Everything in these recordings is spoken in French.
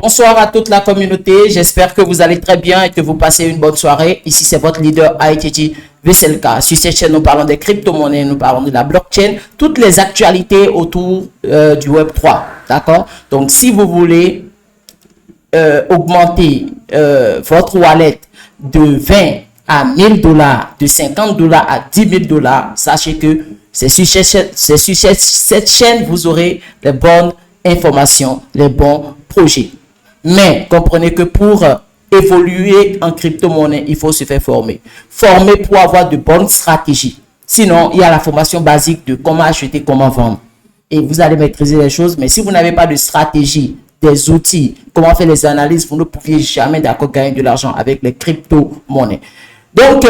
Bonsoir à toute la communauté, j'espère que vous allez très bien et que vous passez une bonne soirée. Ici c'est votre leader ITG Veselka. Sur cette chaîne, nous parlons des crypto-monnaies, nous parlons de la blockchain, toutes les actualités autour du Web 3. D'accord? Donc si vous voulez augmenter votre wallet de 20 à 1000 dollars, de 50 dollars à 10 000 dollars, sachez que c'est sur cette chaîne, vous aurez les bonnes informations, les bons projets. Mais comprenez que pour évoluer en crypto-monnaie, il faut se faire former. Former pour avoir de bonnes stratégies. Sinon, il y a la formation basique de comment acheter, comment vendre. Et vous allez maîtriser les choses. Mais si vous n'avez pas de stratégie, des outils, comment faire les analyses, vous ne pourriez jamais d'accord gagner de l'argent avec les crypto-monnaies. Donc,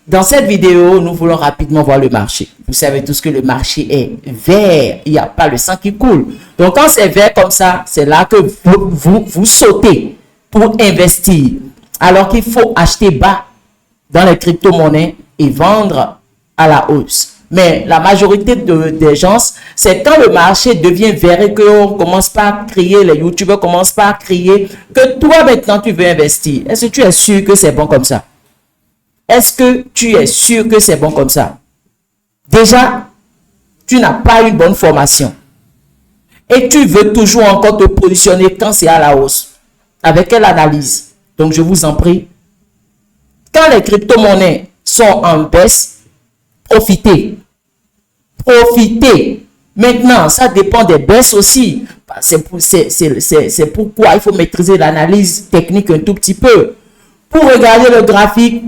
dans cette vidéo, nous voulons rapidement voir le marché. Vous savez tous que le marché est vert. Il n'y a pas le sang qui coule. Donc, quand c'est vert comme ça, c'est là que vous sautez pour investir. Alors qu'il faut acheter bas dans les crypto-monnaies et vendre à la hausse. Mais la majorité des gens, c'est quand le marché devient vert et qu'on commence pas à crier, les youtubeurs commencent pas à crier que toi maintenant tu veux investir. Est-ce que tu es sûr que c'est bon comme ça? Est-ce que tu es sûr que c'est bon comme ça? Déjà, tu n'as pas une bonne formation. Et tu veux toujours encore te positionner quand c'est à la hausse. Avec quelle analyse? Donc, je vous en prie. Quand les crypto-monnaies sont en baisse, profitez. Profitez. Maintenant, ça dépend des baisses aussi. C'est pourquoi il faut maîtriser l'analyse technique un tout petit peu. Pour regarder le graphique,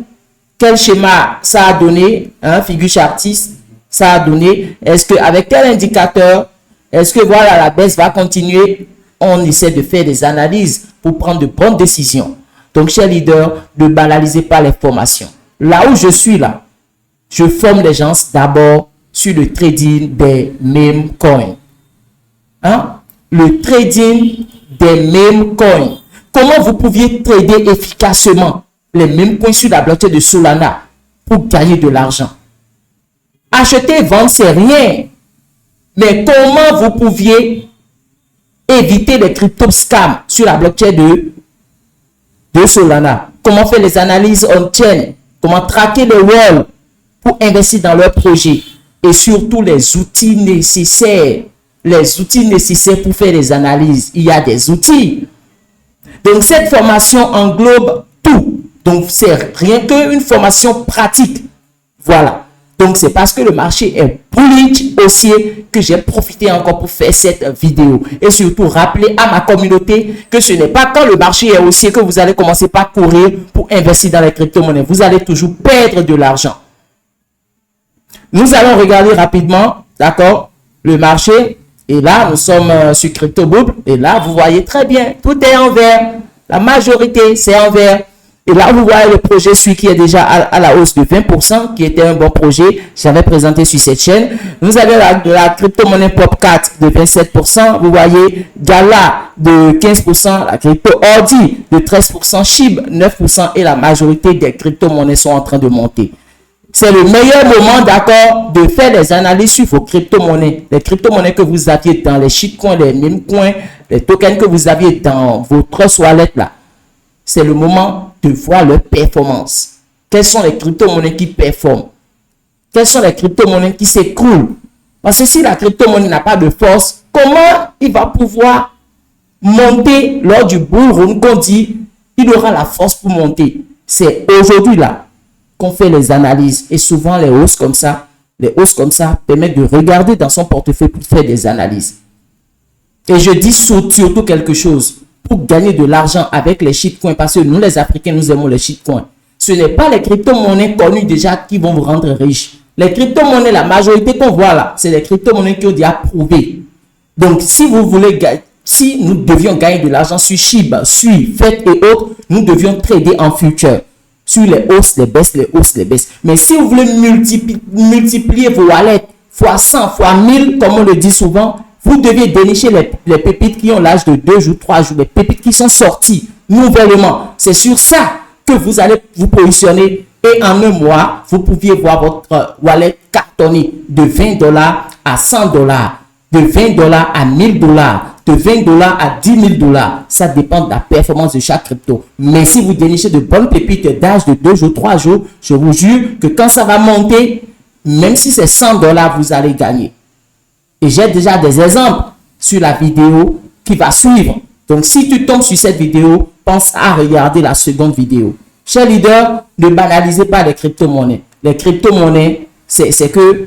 quel schéma ça a donné, figure chartiste, ça a donné, est-ce que avec quel indicateur, est-ce que voilà la baisse va continuer? On essaie de faire des analyses pour prendre de bonnes décisions. Donc, chers leaders, ne banalisez pas les formations. Là où je suis là, je forme les gens d'abord sur le trading des meme coins. Le trading des meme coins. Comment vous pouviez trader efficacement les mêmes coins sur la blockchain de Solana pour gagner de l'argent? Acheter, vendre, c'est rien. Mais comment vous pouviez éviter les crypto scams sur la blockchain de Solana? Comment faire les analyses on-chain? Comment traquer les whales pour investir dans leur projet? Et surtout les outils nécessaires. Les outils nécessaires pour faire les analyses. Il y a des outils. Donc cette formation englobe tout. Donc c'est rien qu'une formation pratique. Voilà. Donc c'est parce que le marché est bullish haussier que j'ai profité encore pour faire cette vidéo. Et surtout rappeler à ma communauté que ce n'est pas quand le marché est haussier que vous allez commencer par courir pour investir dans les crypto-monnaies. Vous allez toujours perdre de l'argent. Nous allons regarder rapidement, d'accord, le marché. Et là, nous sommes sur CryptoBubble. Et là, vous voyez très bien, tout est en vert. La majorité, c'est en vert. Et là, vous voyez le projet, celui qui est déjà à la hausse de 20%, qui était un bon projet. J'avais présenté sur cette chaîne. Vous avez la crypto-monnaie POP4 de 27%. Vous voyez Gala de 15%, la crypto Ordi de 13%, SHIB 9% et la majorité des crypto-monnaies sont en train de monter. C'est le meilleur moment, d'accord, de faire des analyses sur vos crypto-monnaies. Les crypto-monnaies que vous aviez dans les shitcoins, les meme coins, les tokens que vous aviez dans votre wallet là. C'est le moment de voir leur performance. Quelles sont les crypto-monnaies qui performent? Quelles sont les crypto-monnaies qui s'écroulent? Parce que si la crypto-monnaie n'a pas de force, comment il va pouvoir monter lors du bull run qu'on dit il aura la force pour monter? C'est aujourd'hui là qu'on fait les analyses. Et souvent les hausses comme ça permettent de regarder dans son portefeuille pour faire des analyses. Et je dis surtout quelque chose. Pour gagner de l'argent avec les shitcoins, parce que nous les Africains, nous aimons les shitcoins. Ce n'est pas les crypto-monnaies connues déjà qui vont vous rendre riche. Les crypto-monnaies, la majorité qu'on voit là, c'est les crypto-monnaies qui ont déjà prouvé. Donc, si vous voulez si nous devions gagner de l'argent sur SHIB, sur FET et autres, nous devions trader en future. Sur les hausses, les baisses, les hausses, les baisses. Mais si vous voulez multiplier vos wallets fois 100, fois 1000, comme on le dit souvent, vous devez dénicher les pépites qui ont l'âge de 2 jours, 3 jours, les pépites qui sont sorties nouvellement. C'est sur ça que vous allez vous positionner et en un mois, vous pouviez voir votre wallet cartonné de 20 $ à 100 $, de 20 $ à 1000 $, de 20 $ à 10 000 $. Ça dépend de la performance de chaque crypto. Mais si vous dénichez de bonnes pépites d'âge de 2 jours, 3 jours, je vous jure que quand ça va monter, même si c'est 100 $, vous allez gagner. Et j'ai déjà des exemples sur la vidéo qui va suivre. Donc, si tu tombes sur cette vidéo, pense à regarder la seconde vidéo. Chers leaders, ne banalisez pas les crypto-monnaies. Les crypto-monnaies, c'est tout,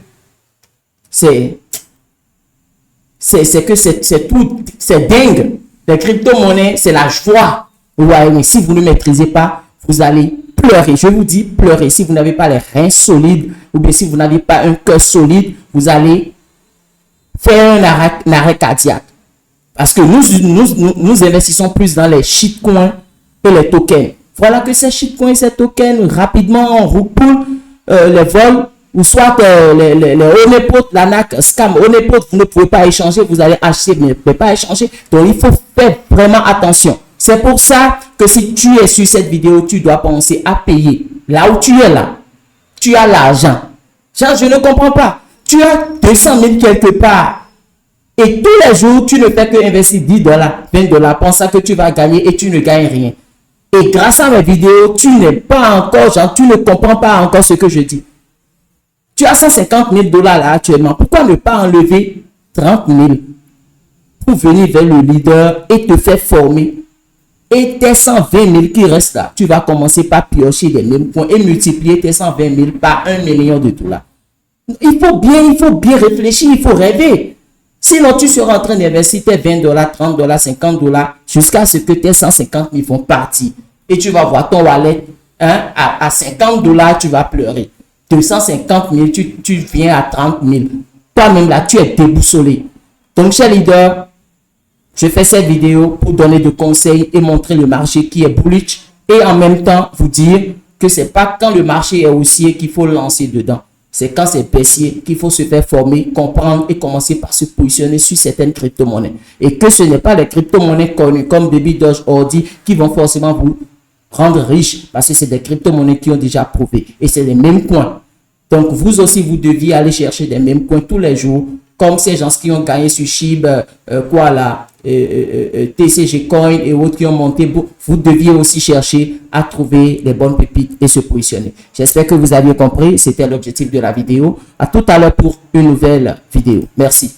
c'est dingue. Les crypto-monnaies, c'est la joie. Ouais, mais si vous ne maîtrisez pas, vous allez pleurer. Je vous dis pleurer. Si vous n'avez pas les reins solides, ou bien si vous n'avez pas un cœur solide, vous allez faire un arrêt cardiaque. Parce que nous investissons plus dans les shitcoins et les tokens. Voilà que ces shitcoins et ces tokens, rapidement, on recoule les vols, ou soit les honeypot, la NAC, scam, honeypot, vous ne pouvez pas échanger, vous allez acheter, mais vous ne pouvez pas échanger. Donc, il faut faire vraiment attention. C'est pour ça que si tu es sur cette vidéo, tu dois penser à payer. Là où tu es là, tu as l'argent. Genre, je ne comprends pas. Tu as 200 000 quelque part. Et tous les jours, tu ne fais que investir 10 $, 20 $, pensant que tu vas gagner et tu ne gagnes rien. Et grâce à mes vidéos, tu n'es pas encore, genre, tu ne comprends pas encore ce que je dis. Tu as 150 000 $ là actuellement. Pourquoi ne pas enlever 30 000 pour venir vers le leader et te faire former? Et tes 120 000 qui restent là, tu vas commencer par piocher les mêmes points et multiplier tes 120 000 par 1 million de $. Il faut bien réfléchir, il faut rêver. Sinon, tu seras en train d'investir tes 20 $, 30 $, 50 $ jusqu'à ce que tes 150 000 font partie. Et tu vas voir ton wallet à 50 $, tu vas pleurer. 250 000, tu viens à 30 000. Toi-même là, tu es déboussolé. Donc, chers leaders, je fais cette vidéo pour donner des conseils et montrer le marché qui est bullish et en même temps vous dire que c'est pas quand le marché est haussier qu'il faut lancer dedans. C'est quand c'est baissier qu'il faut se faire former, comprendre et commencer par se positionner sur certaines crypto-monnaies. Et que ce n'est pas les crypto-monnaies connues comme Baby Doge, Ordi qui vont forcément vous rendre riche parce que c'est des crypto-monnaies qui ont déjà prouvé et c'est les mêmes coins. Donc vous aussi, vous deviez aller chercher des mêmes coins tous les jours comme ces gens qui ont gagné sur SHIB, TCG Coin et autres qui ont monté. Vous deviez aussi chercher à trouver les bonnes pépites et se positionner. J'espère que vous avez compris. C'était l'objectif de la vidéo. À tout à l'heure pour une nouvelle vidéo. Merci.